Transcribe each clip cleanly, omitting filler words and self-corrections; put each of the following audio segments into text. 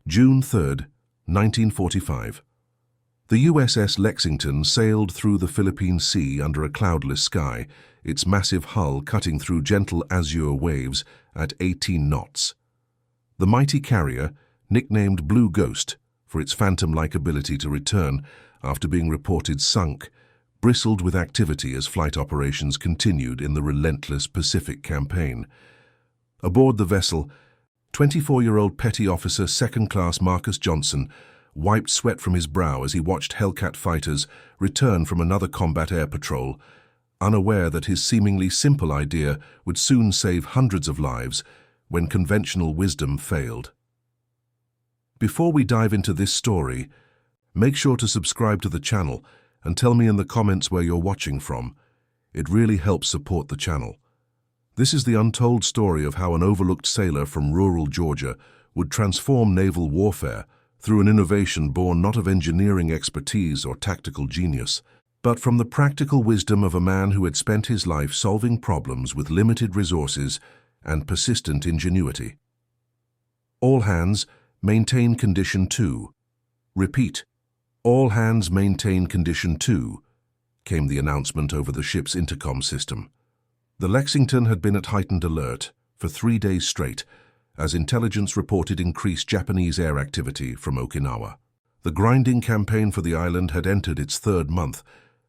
June 3, 1945. The USS Lexington sailed through the Philippine Sea under a cloudless sky, its massive hull cutting through gentle azure waves at 18 knots. The mighty carrier, nicknamed Blue Ghost for its phantom-like ability to return after being reported sunk, bristled with activity as flight operations continued in the relentless Pacific campaign. Aboard the vessel, 24-year-old Petty Officer Second Class Marcus Johnson wiped sweat from his brow as he watched Hellcat fighters return from another combat air patrol, unaware that his seemingly simple idea would soon save hundreds of lives when conventional wisdom failed. Before we dive into this story, make sure to subscribe to the channel and tell me in the comments where you're watching from. It really helps support the channel. This is the untold story of how an overlooked sailor from rural Georgia would transform naval warfare through an innovation born not of engineering expertise or tactical genius, but from the practical wisdom of a man who had spent his life solving problems with limited resources and persistent ingenuity. All hands, maintain condition 2. Repeat, all hands maintain condition 2, came the announcement over the ship's intercom system. The Lexington had been at heightened alert for 3 days straight, as intelligence reported increased Japanese air activity from Okinawa. The grinding campaign for the island had entered its 3rd month,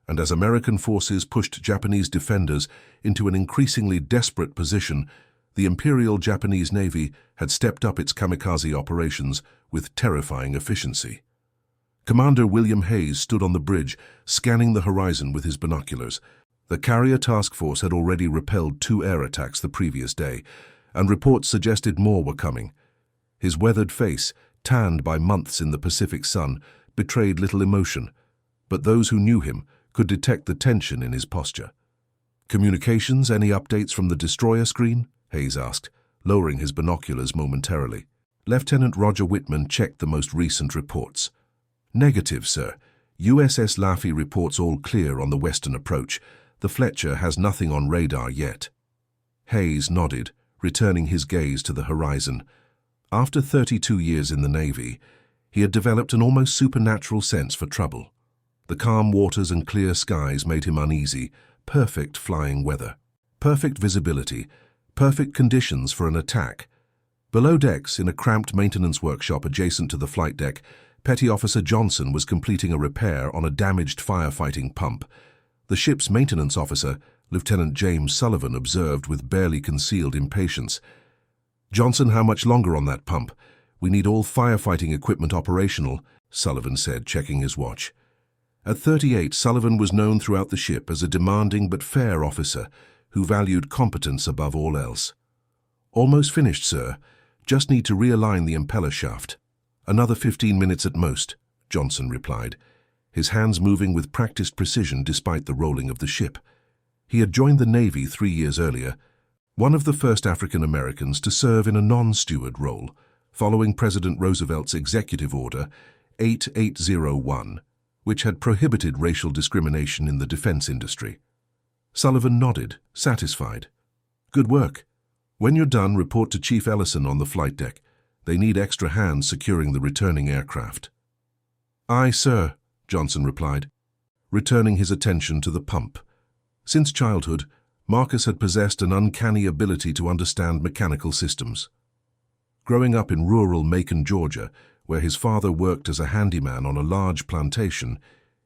and as American forces pushed Japanese defenders into an increasingly desperate position, the Imperial Japanese Navy had stepped up its kamikaze operations with terrifying efficiency. Commander William Hayes stood on the bridge, scanning the horizon with his binoculars. The carrier task force had already repelled 2 air attacks the previous day, and reports suggested more were coming. His weathered face, tanned by months in the Pacific sun, betrayed little emotion, but those who knew him could detect the tension in his posture. "Communications, any updates from the destroyer screen?" Hayes asked, lowering his binoculars momentarily. Lieutenant Roger Whitman checked the most recent reports. "Negative, sir. USS Laffey reports all clear on the western approach. The Fletcher has nothing on radar yet." Hayes nodded, returning his gaze to the horizon. After 32 years in the Navy, he had developed an almost supernatural sense for trouble. The calm waters and clear skies made him uneasy. Perfect flying weather, perfect visibility, perfect conditions for an attack. Below decks, in a cramped maintenance workshop adjacent to the flight deck, Petty Officer Johnson was completing a repair on a damaged firefighting pump. The ship's maintenance officer, Lieutenant James Sullivan, observed with barely concealed impatience. "Johnson, how much longer on that pump? We need all firefighting equipment operational," Sullivan said, checking his watch. At 38, Sullivan was known throughout the ship as a demanding but fair officer who valued competence above all else. "Almost finished, sir. Just need to realign the impeller shaft. Another 15 minutes at most," Johnson replied, his hands moving with practiced precision despite the rolling of the ship. He had joined the Navy 3 years earlier, one of the first African Americans to serve in a non-steward role, following President Roosevelt's Executive Order 8801, which had prohibited racial discrimination in the defense industry. Sullivan nodded, satisfied. "Good work. When you're done, report to Chief Ellison on the flight deck. They need extra hands securing the returning aircraft." "Aye, sir," Johnson replied, returning his attention to the pump. Since childhood, Marcus had possessed an uncanny ability to understand mechanical systems. Growing up in rural Macon, Georgia, where his father worked as a handyman on a large plantation,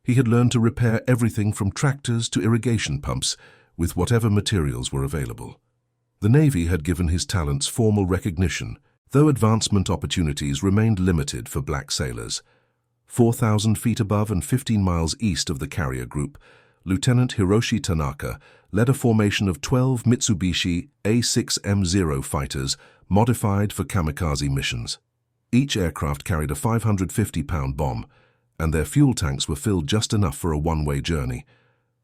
he had learned to repair everything from tractors to irrigation pumps with whatever materials were available. The Navy had given his talents formal recognition, though advancement opportunities remained limited for black sailors. 4,000 feet above and 15 miles east of the carrier group, Lieutenant Hiroshi Tanaka led a formation of 12 Mitsubishi A6M0 fighters modified for kamikaze missions. Each aircraft carried a 550-pound bomb, and their fuel tanks were filled just enough for a one-way journey.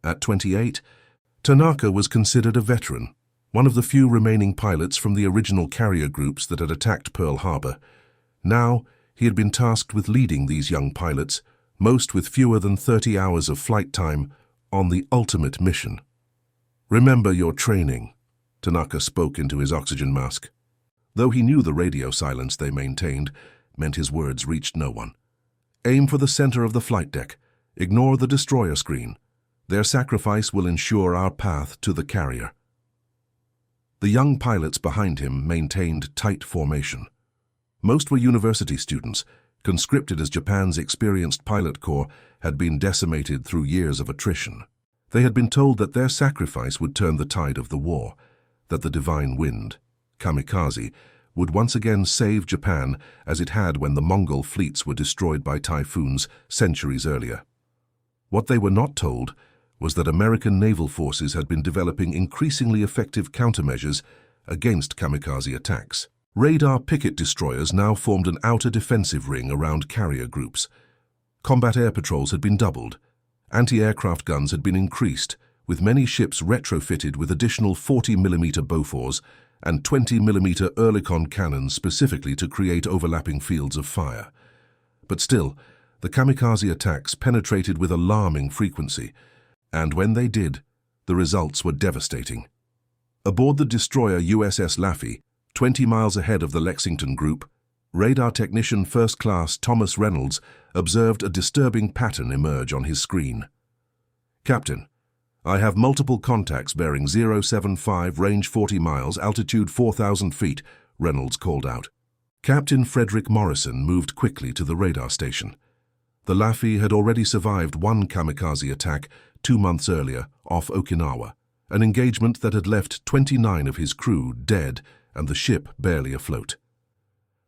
At 28, Tanaka was considered a veteran, one of the few remaining pilots from the original carrier groups that had attacked Pearl Harbor. Now, he had been tasked with leading these young pilots, most with fewer than 30 hours of flight time, on the ultimate mission. "Remember your training," Tanaka spoke into his oxygen mask. Though he knew the radio silence they maintained, meant his words reached no one. Aim for the center of the flight deck. Ignore the destroyer screen. Their sacrifice will ensure our path to the carrier. The young pilots behind him maintained tight formation. Most were university students, conscripted as Japan's experienced pilot corps had been decimated through years of attrition. They had been told that their sacrifice would turn the tide of the war, that the divine wind, Kamikaze, would once again save Japan as it had when the Mongol fleets were destroyed by typhoons centuries earlier. What they were not told was that American naval forces had been developing increasingly effective countermeasures against kamikaze attacks. Radar picket destroyers now formed an outer defensive ring around carrier groups. Combat air patrols had been doubled. Anti-aircraft guns had been increased, with many ships retrofitted with additional 40mm Bofors and 20mm Oerlikon cannons specifically to create overlapping fields of fire. But still, the kamikaze attacks penetrated with alarming frequency, and when they did, the results were devastating. Aboard the destroyer USS Laffey, 20 miles ahead of the Lexington group, radar technician First Class Thomas Reynolds observed a disturbing pattern emerge on his screen. "Captain, I have multiple contacts bearing 075, range 40 miles, altitude 4,000 feet, Reynolds called out. Captain Frederick Morrison moved quickly to the radar station. The Laffey had already survived one kamikaze attack 2 months earlier off Okinawa, an engagement that had left 29 of his crew dead and the ship barely afloat.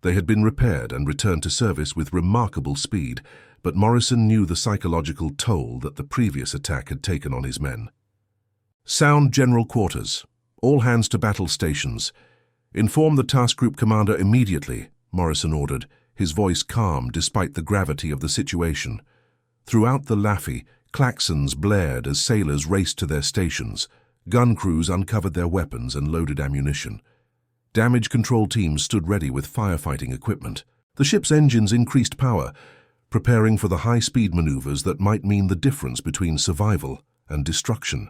They had been repaired and returned to service with remarkable speed, but Morrison knew the psychological toll that the previous attack had taken on his men. "Sound General Quarters. All hands to battle stations. Inform the task group commander immediately," Morrison ordered, his voice calm despite the gravity of the situation. Throughout the Laffey, klaxons blared as sailors raced to their stations. Gun crews uncovered their weapons and loaded ammunition. Damage control teams stood ready with firefighting equipment. The ship's engines increased power, preparing for the high-speed maneuvers that might mean the difference between survival and destruction.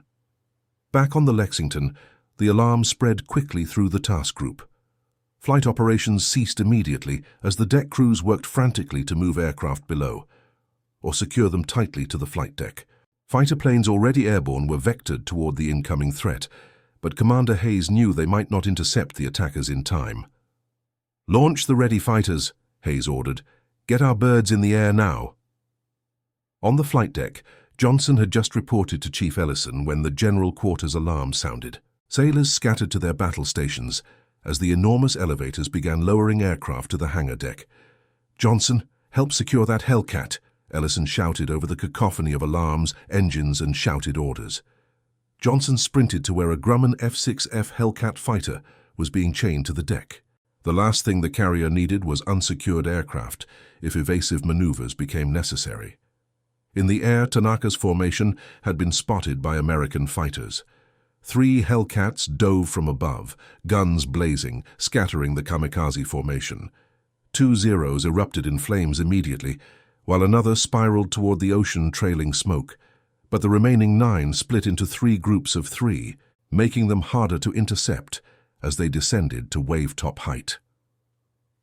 Back on the Lexington, the alarm spread quickly through the task group. Flight operations ceased immediately as the deck crews worked frantically to move aircraft below, or secure them tightly to the flight deck. Fighter planes already airborne were vectored toward the incoming threat, but Commander Hayes knew they might not intercept the attackers in time. "Launch the ready fighters," Hayes ordered. "Get our birds in the air now." On the flight deck, Johnson had just reported to Chief Ellison when the General Quarters alarm sounded. Sailors scattered to their battle stations as the enormous elevators began lowering aircraft to the hangar deck. "Johnson, help secure that Hellcat," Ellison shouted over the cacophony of alarms, engines, and shouted orders. Johnson sprinted to where a Grumman F-6F Hellcat fighter was being chained to the deck. The last thing the carrier needed was unsecured aircraft if evasive maneuvers became necessary. In the air, Tanaka's formation had been spotted by American fighters. 3 Hellcats dove from above, guns blazing, scattering the kamikaze formation. 2 Zeros erupted in flames immediately, while another spiraled toward the ocean trailing smoke. But the remaining 9 split into 3 groups of 3, making them harder to intercept as they descended to wave-top height.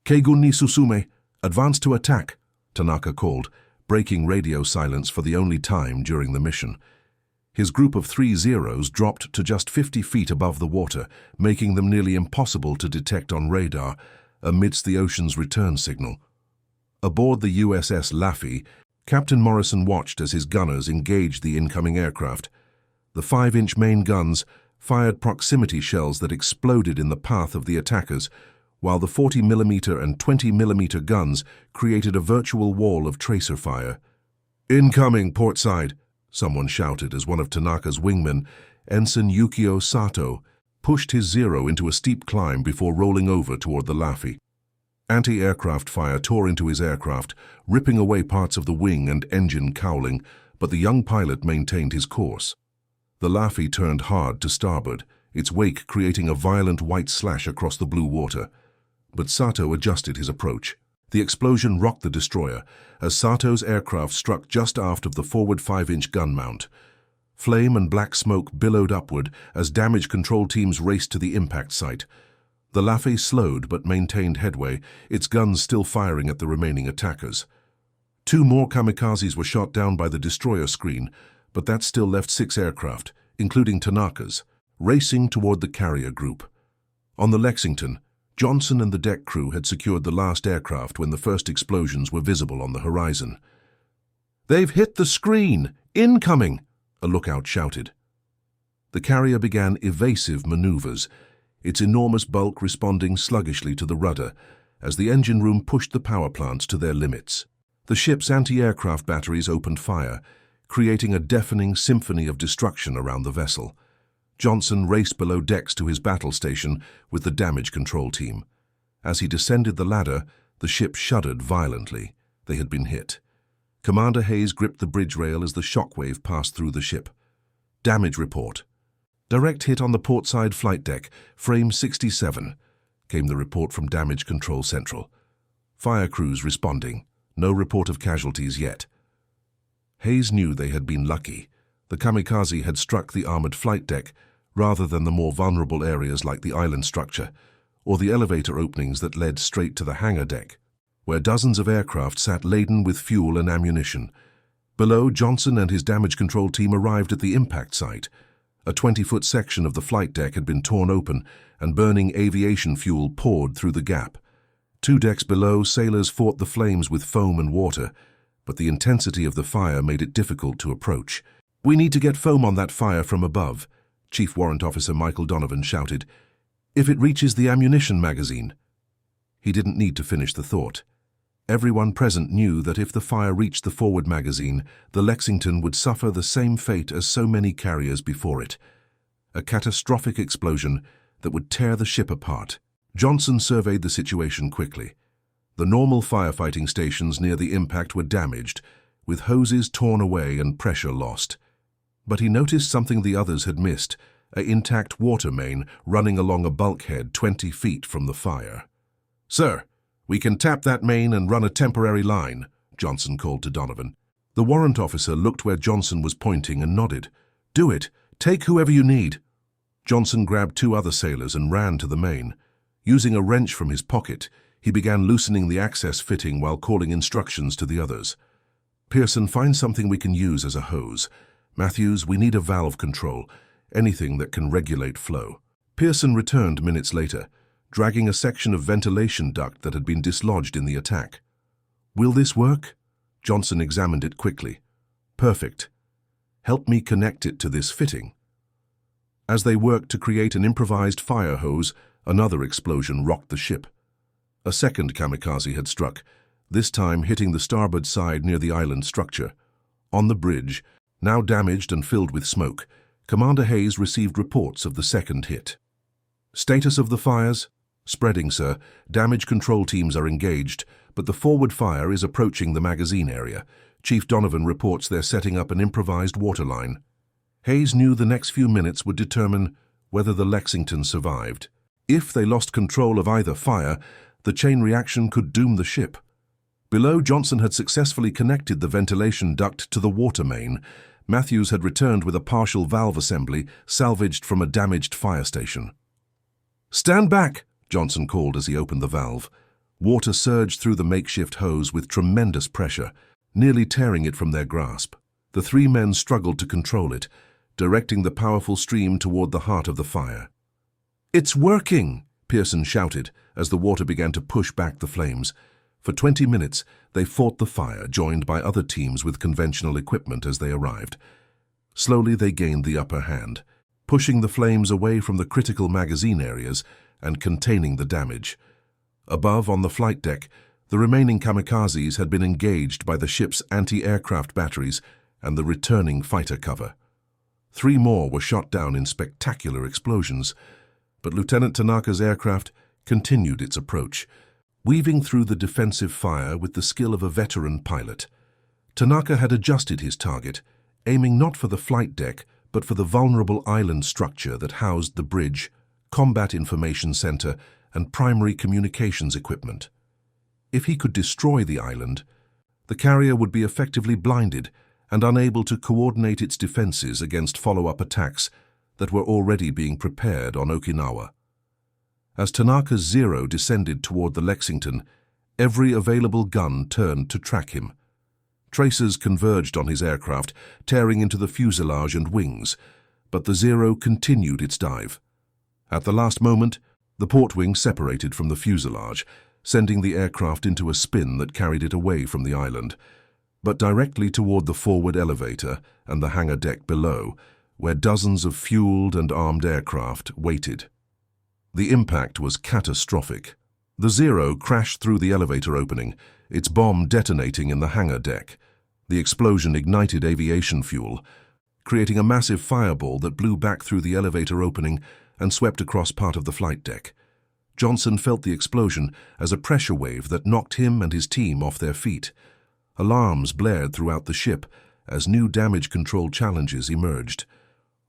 "Keigun ni Susume, advance to attack," Tanaka called, breaking radio silence for the only time during the mission. His group of 3 Zeros dropped to just 50 feet above the water, making them nearly impossible to detect on radar amidst the ocean's return signal. Aboard the USS Laffey, Captain Morrison watched as his gunners engaged the incoming aircraft. The 5-inch main guns fired proximity shells that exploded in the path of the attackers, while the 40mm and 20mm guns created a virtual wall of tracer fire. "Incoming, port side," someone shouted as one of Tanaka's wingmen, Ensign Yukio Sato, pushed his Zero into a steep climb before rolling over toward the Laffey. Anti-aircraft fire tore into his aircraft, ripping away parts of the wing and engine cowling, but the young pilot maintained his course. The Laffey turned hard to starboard, its wake creating a violent white slash across the blue water. But Sato adjusted his approach. The explosion rocked the destroyer as Sato's aircraft struck just aft of the forward 5-inch gun mount. Flame and black smoke billowed upward as damage control teams raced to the impact site. The Laffey slowed but maintained headway, its guns still firing at the remaining attackers. 2 more kamikazes were shot down by the destroyer screen, but that still left 6 aircraft, including Tanaka's, racing toward the carrier group. On the Lexington, Johnson and the deck crew had secured the last aircraft when the first explosions were visible on the horizon. "They've hit the screen! Incoming!" a lookout shouted. The carrier began evasive maneuvers, its enormous bulk responding sluggishly to the rudder as the engine room pushed the power plants to their limits. The ship's anti-aircraft batteries opened fire, creating a deafening symphony of destruction around the vessel. Johnson raced below decks to his battle station with the damage control team. As he descended the ladder, the ship shuddered violently. They had been hit. Commander Hayes gripped the bridge rail as the shockwave passed through the ship. "Damage report. Direct hit on the portside flight deck, frame 67, came the report from Damage Control Central. Fire crews responding. No report of casualties yet. Hayes knew they had been lucky. The Kamikaze had struck the armored flight deck rather than the more vulnerable areas like the island structure or the elevator openings that led straight to the hangar deck, where dozens of aircraft sat laden with fuel and ammunition. Below, Johnson and his damage control team arrived at the impact site. A 20-foot section of the flight deck had been torn open and burning aviation fuel poured through the gap. 2 decks below, sailors fought the flames with foam and water, but the intensity of the fire made it difficult to approach. "We need to get foam on that fire from above," Chief Warrant Officer Michael Donovan shouted. "If it reaches the ammunition magazine." He didn't need to finish the thought. Everyone present knew that if the fire reached the forward magazine, the Lexington would suffer the same fate as so many carriers before it. A catastrophic explosion that would tear the ship apart. Johnson surveyed the situation quickly. The normal firefighting stations near the impact were damaged, with hoses torn away and pressure lost. But he noticed something the others had missed, an intact water main running along a bulkhead 20 feet from the fire. "Sir, we can tap that main and run a temporary line," Johnson called to Donovan. The warrant officer looked where Johnson was pointing and nodded. "Do it. Take whoever you need." Johnson grabbed 2 other sailors and ran to the main. Using a wrench from his pocket, he began loosening the access fitting while calling instructions to the others. "Pearson, find something we can use as a hose. Matthews, we need a valve control, anything that can regulate flow." Pearson returned minutes later, dragging a section of ventilation duct that had been dislodged in the attack. "Will this work?" Johnson examined it quickly. "Perfect. Help me connect it to this fitting." As they worked to create an improvised fire hose, another explosion rocked the ship. A second kamikaze had struck, this time hitting the starboard side near the island structure. On the bridge, now damaged and filled with smoke, Commander Hayes received reports of the second hit. "Status of the fires?" "Spreading, sir. Damage control teams are engaged, but the forward fire is approaching the magazine area. Chief Donovan reports they're setting up an improvised waterline." Hayes knew the next few minutes would determine whether the Lexington survived. If they lost control of either fire, the chain reaction could doom the ship. Below, Johnson had successfully connected the ventilation duct to the water main. Matthews had returned with a partial valve assembly salvaged from a damaged fire station. "Stand back," Johnson called as he opened the valve. Water surged through the makeshift hose with tremendous pressure, nearly tearing it from their grasp. The 3 men struggled to control it, directing the powerful stream toward the heart of the fire. "It's working!" Pearson shouted as the water began to push back the flames. For 20 minutes, they fought the fire, joined by other teams with conventional equipment as they arrived. Slowly, they gained the upper hand, pushing the flames away from the critical magazine areas and containing the damage. Above, on the flight deck, the remaining kamikazes had been engaged by the ship's anti-aircraft batteries and the returning fighter cover. 3 more were shot down in spectacular explosions, but Lieutenant Tanaka's aircraft continued its approach, weaving through the defensive fire with the skill of a veteran pilot. Tanaka had adjusted his target, aiming not for the flight deck, but for the vulnerable island structure that housed the bridge, combat information center, and primary communications equipment. If he could destroy the island, the carrier would be effectively blinded and unable to coordinate its defenses against follow-up attacks that were already being prepared on Okinawa. As Tanaka's Zero descended toward the Lexington, every available gun turned to track him. Tracers converged on his aircraft, tearing into the fuselage and wings, but the Zero continued its dive. At the last moment, the port wing separated from the fuselage, sending the aircraft into a spin that carried it away from the island, but directly toward the forward elevator and the hangar deck below, where dozens of fueled and armed aircraft waited. The impact was catastrophic. The Zero crashed through the elevator opening, its bomb detonating in the hangar deck. The explosion ignited aviation fuel, creating a massive fireball that blew back through the elevator opening and swept across part of the flight deck. Johnson felt the explosion as a pressure wave that knocked him and his team off their feet. Alarms blared throughout the ship as new damage control challenges emerged.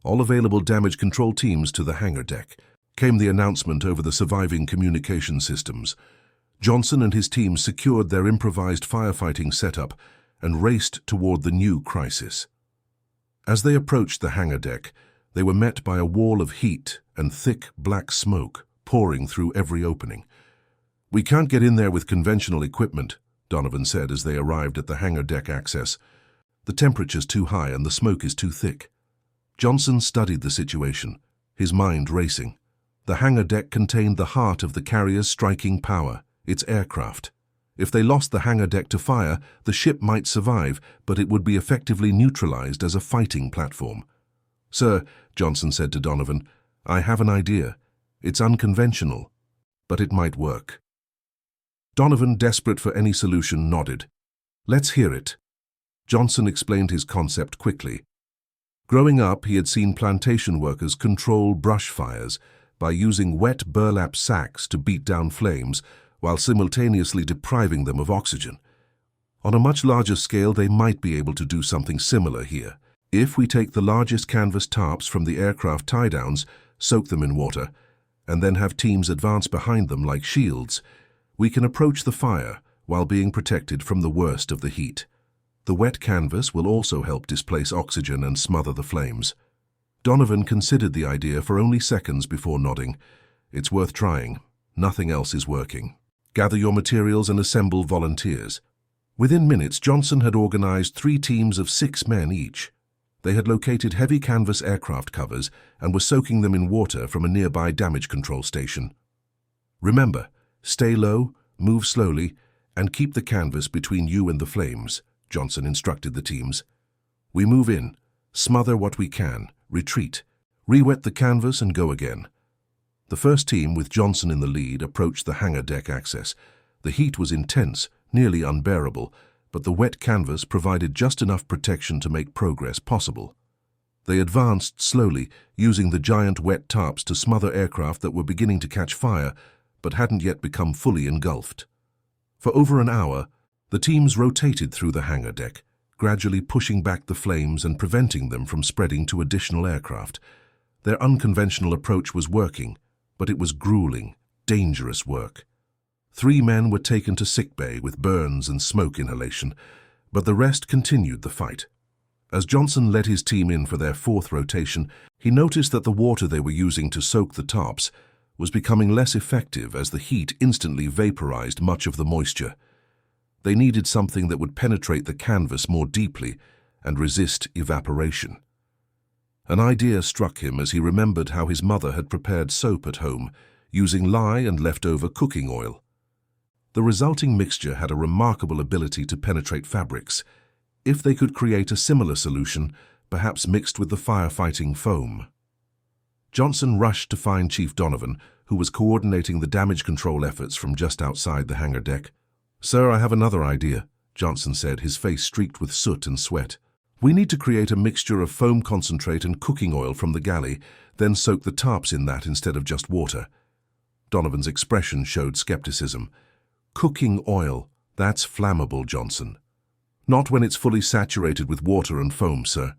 All available damage control teams to the hangar deck. Came the announcement over the surviving communication systems. Johnson and his team secured their improvised firefighting setup and raced toward the new crisis. As they approached the hangar deck, they were met by a wall of heat and thick black smoke pouring through every opening. "We can't get in there with conventional equipment," Donovan said as they arrived at the hangar deck access. "The temperature's too high and the smoke is too thick." Johnson studied the situation, his mind racing. The hangar deck contained the heart of the carrier's striking power, its aircraft. If they lost the hangar deck to fire, the ship might survive, but it would be effectively neutralized as a fighting platform. "Sir," Johnson said to Donovan, "I have an idea. It's unconventional, but it might work." Donovan, desperate for any solution, nodded. "Let's hear it." Johnson explained his concept quickly. Growing up, he had seen plantation workers control brush fires by using wet burlap sacks to beat down flames while simultaneously depriving them of oxygen. On a much larger scale, they might be able to do something similar here. If we take the largest canvas tarps from the aircraft tie-downs, soak them in water, and then have teams advance behind them like shields, we can approach the fire while being protected from the worst of the heat. The wet canvas will also help displace oxygen and smother the flames. Donovan considered the idea for only seconds before nodding. "It's worth trying. Nothing else is working. Gather your materials and assemble volunteers." Within minutes, Johnson had organized 3 teams of 6 men each. They had located heavy canvas aircraft covers and were soaking them in water from a nearby damage control station. "Remember, stay low, move slowly, and keep the canvas between you and the flames," Johnson instructed the teams. "We move in, smother what we can, retreat, re-wet the canvas and go again." The first team, with Johnson in the lead, approached the hangar deck access. The heat was intense, nearly unbearable, but the wet canvas provided just enough protection to make progress possible. They advanced slowly, using the giant wet tarps to smother aircraft that were beginning to catch fire, but hadn't yet become fully engulfed. For over an hour, the teams rotated through the hangar deck, gradually pushing back the flames and preventing them from spreading to additional aircraft. Their unconventional approach was working, but it was grueling, dangerous work. 3 men were taken to sickbay with burns and smoke inhalation, but the rest continued the fight. As Johnson led his team in for their 4th rotation, he noticed that the water they were using to soak the tops was becoming less effective as the heat instantly vaporized much of the moisture. They needed something that would penetrate the canvas more deeply and resist evaporation. An idea struck him as he remembered how his mother had prepared soap at home, using lye and leftover cooking oil. The resulting mixture had a remarkable ability to penetrate fabrics. If they could create a similar solution, perhaps mixed with the firefighting foam. Johnson rushed to find Chief Donovan, who was coordinating the damage control efforts from just outside the hangar deck. "Sir, I have another idea," Johnson said, his face streaked with soot and sweat. "We need to create a mixture of foam concentrate and cooking oil from the galley, then soak the tarps in that instead of just water." Donovan's expression showed skepticism. "Cooking oil, that's flammable, Johnson." "Not when it's fully saturated with water and foam, sir.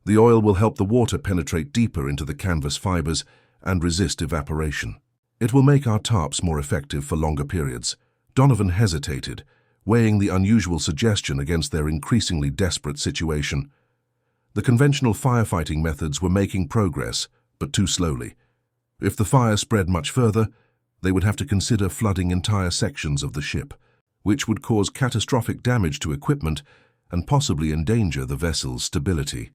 The oil will help the water penetrate deeper into the canvas fibers and resist evaporation. It will make our tarps more effective for longer periods." Donovan hesitated, weighing the unusual suggestion against their increasingly desperate situation. The conventional firefighting methods were making progress, but too slowly. If the fire spread much further, They would have to consider flooding entire sections of the ship, which would cause catastrophic damage to equipment and possibly endanger the vessel's stability.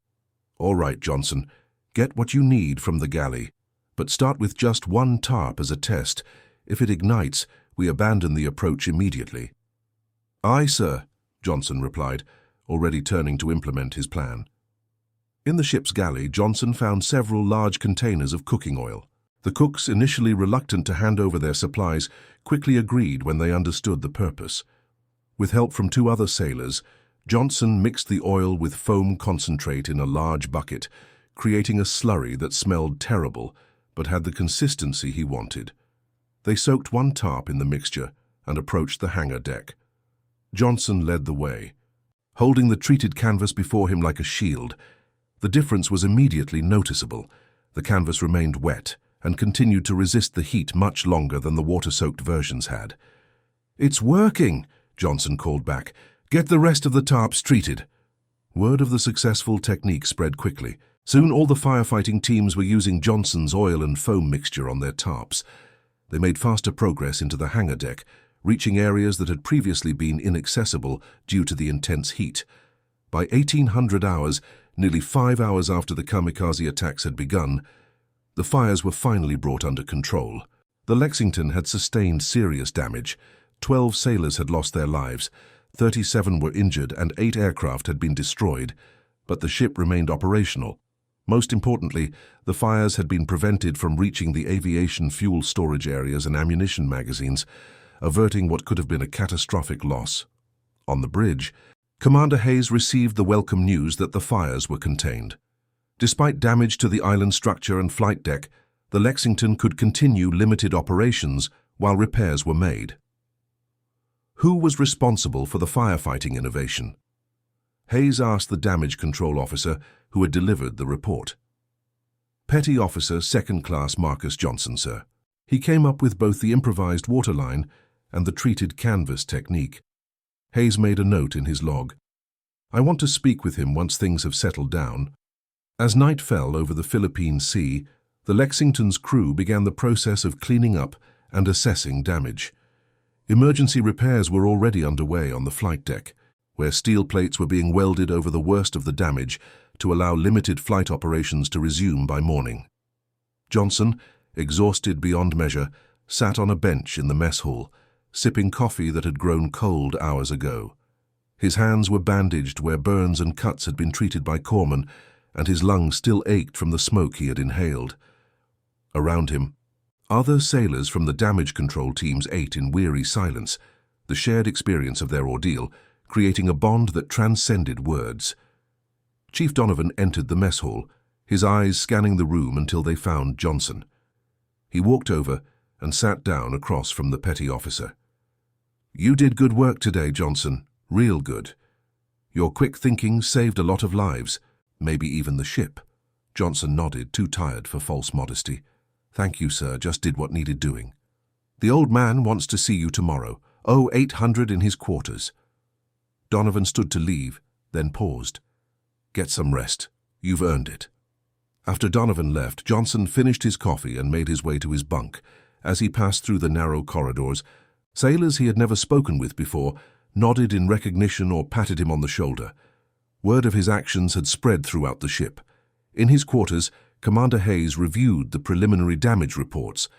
All right, Johnson, get what you need from the galley, but start with just one tarp as a test. If it ignites, we abandon the approach immediately. Aye, sir, Johnson replied, already turning to implement his plan. In the ship's galley, Johnson found several large containers of cooking oil. The cooks, initially reluctant to hand over their supplies, quickly agreed when they understood the purpose. With help from 2 other sailors, Johnson mixed the oil with foam concentrate in a large bucket, creating a slurry that smelled terrible but had the consistency he wanted. They soaked 1 tarp in the mixture and approached the hangar deck. Johnson led the way, holding the treated canvas before him like a shield. The difference was immediately noticeable. The canvas remained wet and continued to resist the heat much longer than the water-soaked versions had. "It's working," Johnson called back. "Get the rest of the tarps treated." Word of the successful technique spread quickly. Soon all the firefighting teams were using Johnson's oil and foam mixture on their tarps. They made faster progress into the hangar deck, reaching areas that had previously been inaccessible due to the intense heat. By 1800 hours, nearly 5 hours after the Kamikaze attacks had begun, the fires were finally brought under control. The Lexington had sustained serious damage. 12 sailors had lost their lives, 37 were injured, and 8 aircraft had been destroyed, but the ship remained operational. Most importantly, the fires had been prevented from reaching the aviation fuel storage areas and ammunition magazines, averting what could have been a catastrophic loss. On the bridge, Commander Hayes received the welcome news that the fires were contained. Despite damage to the island structure and flight deck, the Lexington could continue limited operations while repairs were made. Who was responsible for the firefighting innovation? Hayes asked the damage control officer who had delivered the report. Petty Officer 2nd Class Marcus Johnson, sir. He came up with both the improvised waterline and the treated canvas technique. Hayes made a note in his log. "I want to speak with him once things have settled down." As night fell over the Philippine Sea, the Lexington's crew began the process of cleaning up and assessing damage. Emergency repairs were already underway on the flight deck, where steel plates were being welded over the worst of the damage to allow limited flight operations to resume by morning. Johnson, exhausted beyond measure, sat on a bench in the mess hall, sipping coffee that had grown cold hours ago. His hands were bandaged where burns and cuts had been treated by corpsmen, and his lungs still ached from the smoke he had inhaled. Around him, other sailors from the damage control teams ate in weary silence, the shared experience of their ordeal creating a bond that transcended words. Chief Donovan entered the mess hall, his eyes scanning the room until they found Johnson. He walked over and sat down across from the petty officer. "You did good work today, Johnson, real good. Your quick thinking saved a lot of lives, maybe even the ship." Johnson nodded, too tired for false modesty. "Thank you, sir, just did what needed doing." "The old man wants to see you tomorrow. 0800 in his quarters." Donovan stood to leave, then paused. "Get some rest. You've earned it." After Donovan left, Johnson finished his coffee and made his way to his bunk. As he passed through the narrow corridors, sailors he had never spoken with before nodded in recognition or patted him on the shoulder. Word of his actions had spread throughout the ship. In his quarters, Commander Hayes reviewed the preliminary damage reports.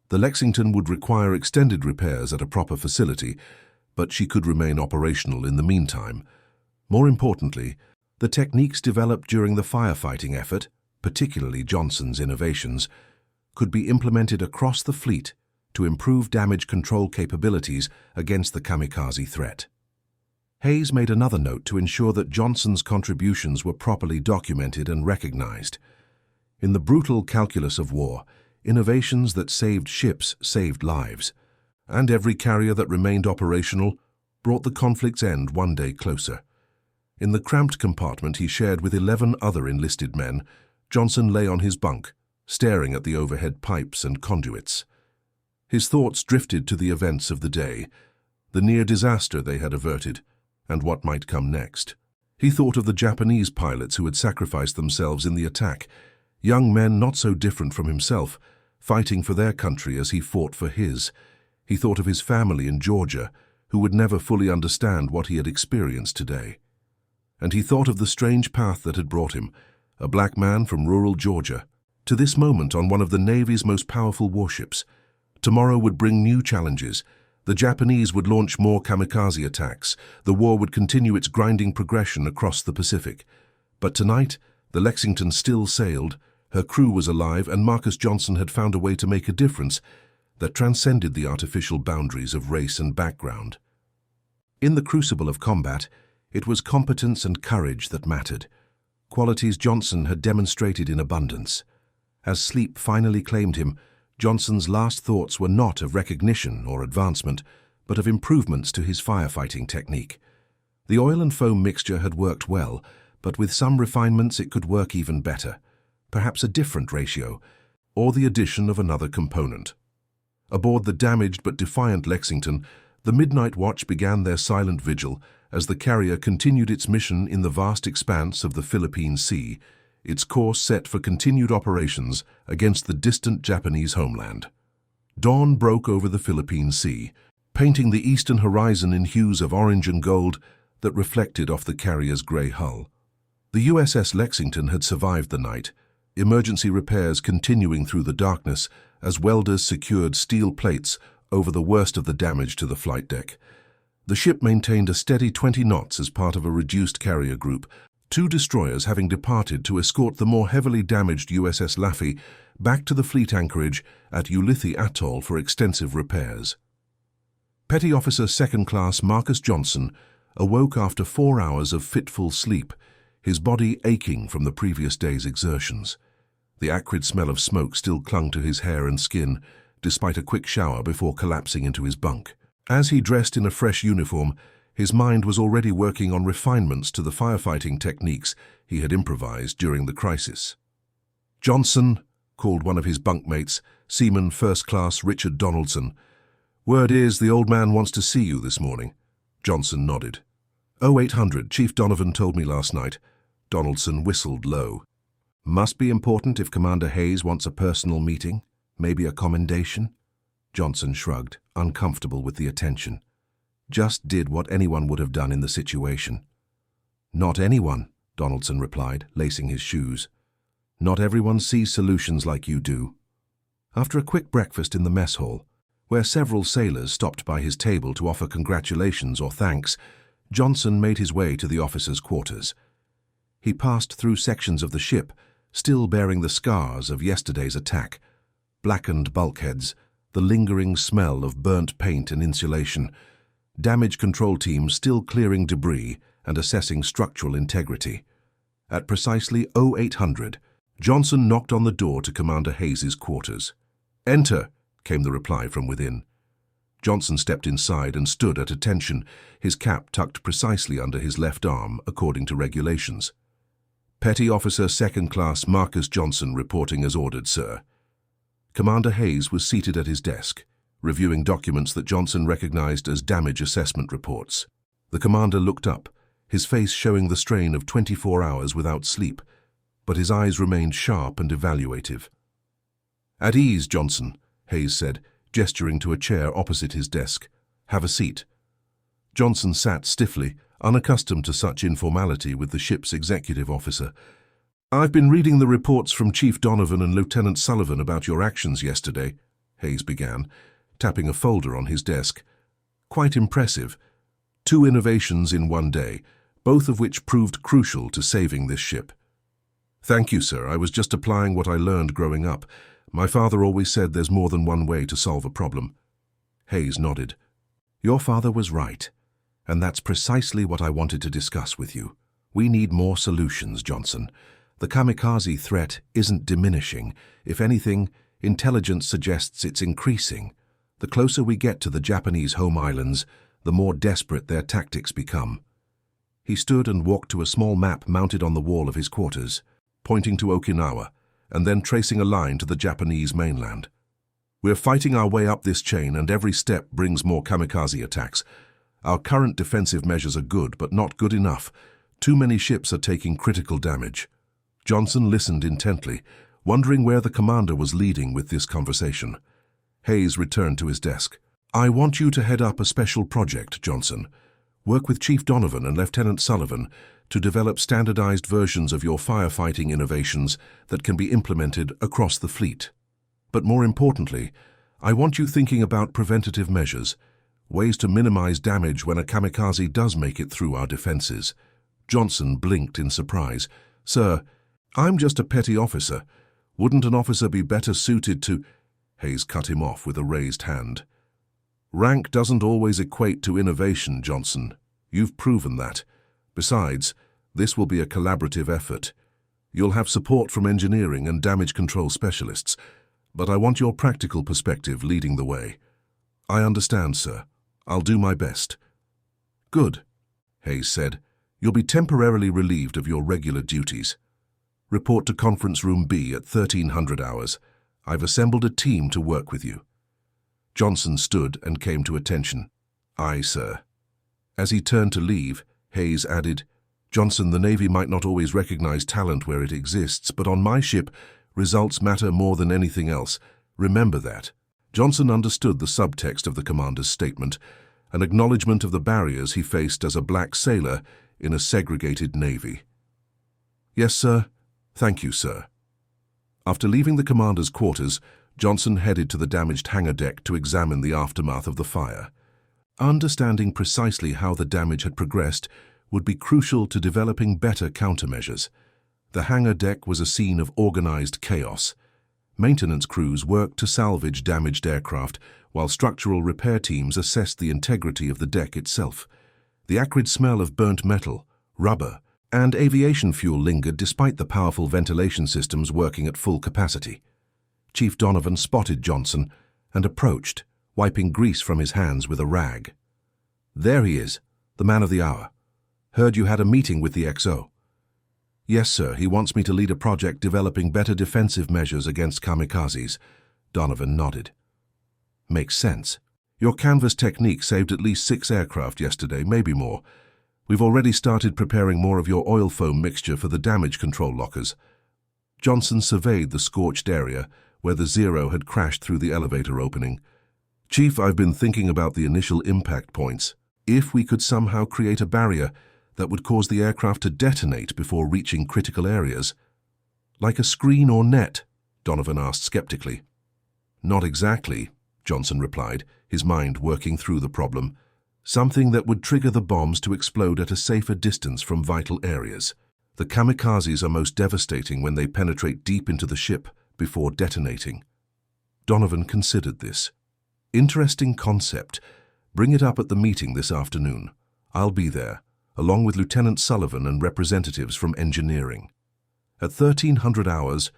The Lexington would require extended repairs at a proper facility, but she could remain operational in the meantime. More importantly, the techniques developed during the firefighting effort, particularly Johnson's innovations, could be implemented across the fleet to improve damage control capabilities against the Kamikaze threat. Hayes made another note to ensure that Johnson's contributions were properly documented and recognized. In the brutal calculus of war, innovations that saved ships saved lives, and every carrier that remained operational brought the conflict's end one day closer. In the cramped compartment he shared with 11 other enlisted men, Johnson lay on his bunk, staring at the overhead pipes and conduits. His thoughts drifted to the events of the day, the near disaster they had averted, and what might come next. He thought of the Japanese pilots who had sacrificed themselves in the attack, young men not so different from himself, fighting for their country as he fought for his. He thought of his family in Georgia, who would never fully understand what he had experienced today. And he thought of the strange path that had brought him, a black man from rural Georgia, to this moment on one of the Navy's most powerful warships. Tomorrow would bring new challenges. The Japanese would launch more kamikaze attacks. The war would continue its grinding progression across the Pacific. But tonight, the Lexington still sailed, her crew was alive, and Marcus Johnson had found a way to make a difference that transcended the artificial boundaries of race and background. In the crucible of combat, it was competence and courage that mattered, qualities Johnson had demonstrated in abundance. As sleep finally claimed him, Johnson's last thoughts were not of recognition or advancement, but of improvements to his firefighting technique. The oil and foam mixture had worked well, but with some refinements it could work even better, perhaps a different ratio, or the addition of another component. Aboard the damaged but defiant Lexington, the midnight watch began their silent vigil as the carrier continued its mission in the vast expanse of the Philippine Sea, its course set for continued operations against the distant Japanese homeland. Dawn broke over the Philippine Sea, painting the eastern horizon in hues of orange and gold that reflected off the carrier's grey hull. The USS Lexington had survived the night, emergency repairs continuing through the darkness as welders secured steel plates over the worst of the damage to the flight deck. The ship maintained a steady 20 knots as part of a reduced carrier group, 2 destroyers having departed to escort the more heavily damaged USS Laffey back to the fleet anchorage at Ulithi Atoll for extensive repairs. Petty Officer Second Class Marcus Johnson awoke after 4 hours of fitful sleep, his body aching from the previous day's exertions. The acrid smell of smoke still clung to his hair and skin, despite a quick shower before collapsing into his bunk. As he dressed in a fresh uniform, his mind was already working on refinements to the firefighting techniques he had improvised during the crisis. "Johnson," called one of his bunkmates, Seaman First Class Richard Donaldson. "Word is the old man wants to see you this morning." Johnson nodded. 0800, Chief Donovan told me last night." Donaldson whistled low. "Must be important if Commander Hayes wants a personal meeting, maybe a commendation?" Johnson shrugged, uncomfortable with the attention. "Just did what anyone would have done in the situation." "Not anyone," Donaldson replied, lacing his shoes. "Not everyone sees solutions like you do." After a quick breakfast in the mess hall, where several sailors stopped by his table to offer congratulations or thanks, Johnson made his way to the officers' quarters. He passed through sections of the ship, still bearing the scars of yesterday's attack, blackened bulkheads, the lingering smell of burnt paint and insulation, damage control teams still clearing debris and assessing structural integrity. At precisely 0800, Johnson knocked on the door to Commander Hayes's quarters. "Enter," came the reply from within. Johnson stepped inside and stood at attention, his cap tucked precisely under his left arm, according to regulations. "Petty Officer Second Class Marcus Johnson reporting as ordered, sir." Commander Hayes was seated at his desk, reviewing documents that Johnson recognized as damage assessment reports. The commander looked up, his face showing the strain of 24 hours without sleep, but his eyes remained sharp and evaluative. "At ease, Johnson," Hayes said, gesturing to a chair opposite his desk. "Have a seat." Johnson sat stiffly, unaccustomed to such informality with the ship's executive officer. "I've been reading the reports from Chief Donovan and Lieutenant Sullivan about your actions yesterday," Hayes began, tapping a folder on his desk. "Quite impressive. 2 innovations in one day, both of which proved crucial to saving this ship." "Thank you, sir. I was just applying what I learned growing up. My father always said there's more than one way to solve a problem." Hayes nodded. "Your father was right, and that's precisely what I wanted to discuss with you. We need more solutions, Johnson. The kamikaze threat isn't diminishing. If anything, intelligence suggests it's increasing. The closer we get to the Japanese home islands, the more desperate their tactics become." He stood and walked to a small map mounted on the wall of his quarters, pointing to Okinawa, and then tracing a line to the Japanese mainland. "We're fighting our way up this chain, and every step brings more kamikaze attacks. Our current defensive measures are good, but not good enough. Too many ships are taking critical damage." Johnson listened intently, wondering where the commander was leading with this conversation. Hayes returned to his desk. "I want you to head up a special project, Johnson. Work with Chief Donovan and Lieutenant Sullivan to develop standardized versions of your firefighting innovations that can be implemented across the fleet. But more importantly, I want you thinking about preventative measures, ways to minimize damage when a kamikaze does make it through our defenses." Johnson blinked in surprise. "Sir, I'm just a petty officer. Wouldn't an officer be better suited to—" Hayes cut him off with a raised hand. "Rank doesn't always equate to innovation, Johnson. You've proven that. Besides, this will be a collaborative effort. You'll have support from engineering and damage control specialists, but I want your practical perspective leading the way." "I understand, sir. I'll do my best." "Good," Hayes said. "You'll be temporarily relieved of your regular duties. Report to Conference Room B at 1300 hours. I've assembled a team to work with you." Johnson stood and came to attention. "Aye, sir." As he turned to leave, Hayes added, "Johnson, the Navy might not always recognize talent where it exists, but on my ship, results matter more than anything else. Remember that." Johnson understood the subtext of the commander's statement, an acknowledgement of the barriers he faced as a black sailor in a segregated Navy. "Yes, sir. Thank you, sir." After leaving the commander's quarters, Johnson headed to the damaged hangar deck to examine the aftermath of the fire. Understanding precisely how the damage had progressed would be crucial to developing better countermeasures. The hangar deck was a scene of organized chaos. Maintenance crews worked to salvage damaged aircraft, while structural repair teams assessed the integrity of the deck itself. The acrid smell of burnt metal, rubber, and aviation fuel lingered despite the powerful ventilation systems working at full capacity. Chief Donovan spotted Johnson and approached, wiping grease from his hands with a rag. "There he is, the man of the hour. Heard you had a meeting with the XO." "Yes, sir. He wants me to lead a project developing better defensive measures against kamikazes." Donovan nodded. "Makes sense. Your canvas technique saved at least 6 aircraft yesterday, maybe more. We've already started preparing more of your oil foam mixture for the damage control lockers." Johnson surveyed the scorched area where the Zero had crashed through the elevator opening. "Chief, I've been thinking about the initial impact points. If we could somehow create a barrier that would cause the aircraft to detonate before reaching critical areas." "Like a screen or net?" Donovan asked skeptically. "Not exactly," Johnson replied, his mind working through the problem. "Something that would trigger the bombs to explode at a safer distance from vital areas. The kamikazes are most devastating when they penetrate deep into the ship before detonating." Donovan considered this. "Interesting concept. Bring it up at the meeting this afternoon. I'll be there, along with Lieutenant Sullivan and representatives from engineering." At 1300 hours,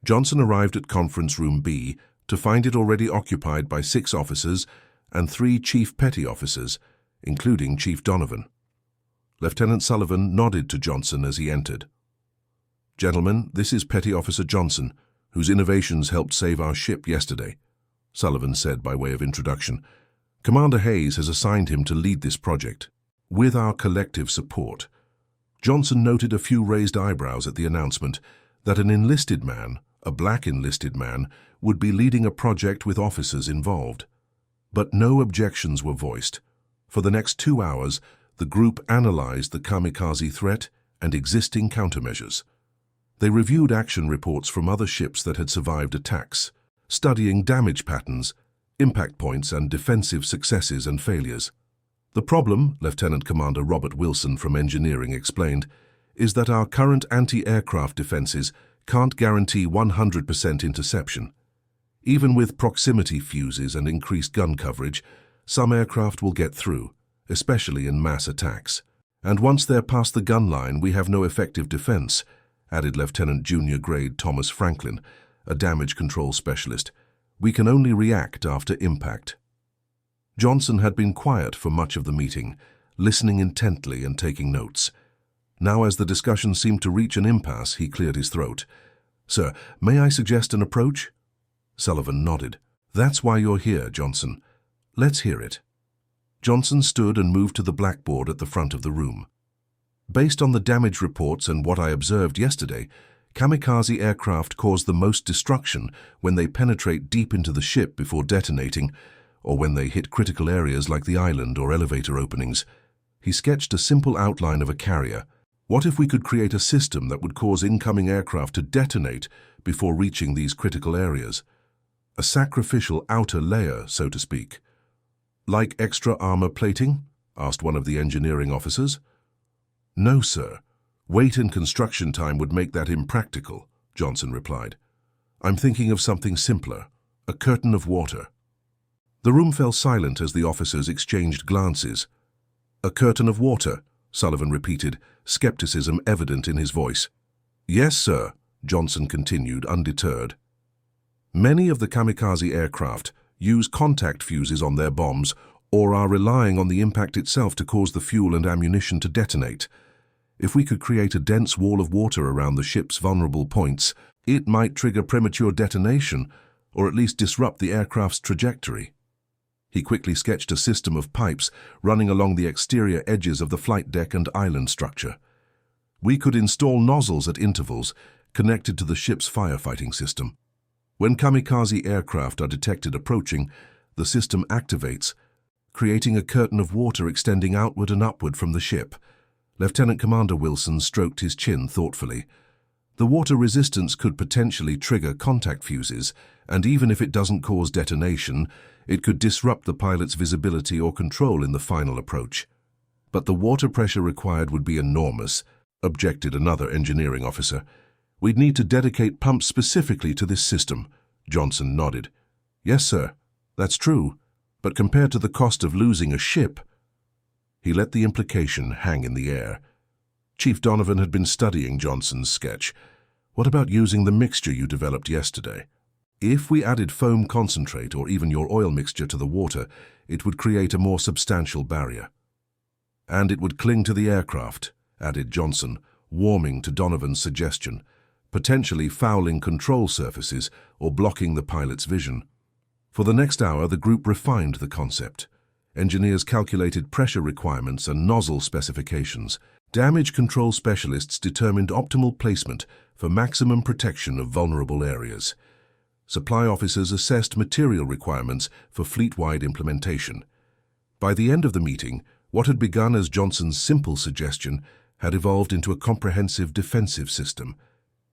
Johnson arrived at Conference Room B to find it already occupied by 6 officers and 3 chief petty officers, including Chief Donovan. Lieutenant Sullivan nodded to Johnson as he entered. "Gentlemen, this is Petty Officer Johnson, whose innovations helped save our ship yesterday," Sullivan said by way of introduction. "Commander Hayes has assigned him to lead this project, with our collective support." Johnson noted a few raised eyebrows at the announcement that an enlisted man, a black enlisted man, would be leading a project with officers involved. But no objections were voiced. For the next 2 hours, the group analyzed the kamikaze threat and existing countermeasures. They reviewed action reports from other ships that had survived attacks, studying damage patterns, impact points, and defensive successes and failures. "The problem," Lieutenant Commander Robert Wilson from Engineering explained, "is that our current anti-aircraft defenses can't guarantee 100% interception. Even with proximity fuses and increased gun coverage, some aircraft will get through, especially in mass attacks. And once they're past the gun line, we have no effective defense," added Lieutenant Junior Grade Thomas Franklin, a damage control specialist. "We can only react after impact." Johnson had been quiet for much of the meeting, listening intently and taking notes. Now, as the discussion seemed to reach an impasse, he cleared his throat. "Sir, may I suggest an approach?" Sullivan nodded. "That's why you're here, Johnson. Let's hear it." Johnson stood and moved to the blackboard at the front of the room. "Based on the damage reports and what I observed yesterday, Kamikaze aircraft cause the most destruction when they penetrate deep into the ship before detonating, or when they hit critical areas like the island or elevator openings. He sketched a simple outline of a carrier. What if we could create a system that would cause incoming aircraft to detonate before reaching these critical areas? A sacrificial outer layer, so to speak. Like extra armor plating? Asked one of the engineering officers. No, sir. Weight and construction time would make that impractical, Johnson replied. I'm thinking of something simpler, a curtain of water. The room fell silent as the officers exchanged glances. A curtain of water, Sullivan repeated, skepticism evident in his voice. Yes, sir, Johnson continued, undeterred. Many of the kamikaze aircraft use contact fuses on their bombs or are relying on the impact itself to cause the fuel and ammunition to detonate. If we could create a dense wall of water around the ship's vulnerable points, it might trigger premature detonation or at least disrupt the aircraft's trajectory. He quickly sketched a system of pipes running along the exterior edges of the flight deck and island structure. We could install nozzles at intervals connected to the ship's firefighting system. When kamikaze aircraft are detected approaching, the system activates, creating a curtain of water extending outward and upward from the ship. Lieutenant Commander Wilson stroked his chin thoughtfully. The water resistance could potentially trigger contact fuses, and even if it doesn't cause detonation, it could disrupt the pilot's visibility or control in the final approach. But the water pressure required would be enormous, objected another engineering officer. We'd need to dedicate pumps specifically to this system. Johnson nodded. Yes, sir, that's true, but compared to the cost of losing a ship... He let the implication hang in the air. Chief Donovan had been studying Johnson's sketch. What about using the mixture you developed yesterday? If we added foam concentrate or even your oil mixture to the water, it would create a more substantial barrier. And it would cling to the aircraft, added Johnson, warming to Donovan's suggestion, potentially fouling control surfaces or blocking the pilot's vision. For the next hour, the group refined the concept. Engineers calculated pressure requirements and nozzle specifications. Damage control specialists determined optimal placement for maximum protection of vulnerable areas. Supply officers assessed material requirements for fleet-wide implementation. By the end of the meeting, what had begun as Johnson's simple suggestion had evolved into a comprehensive defensive system.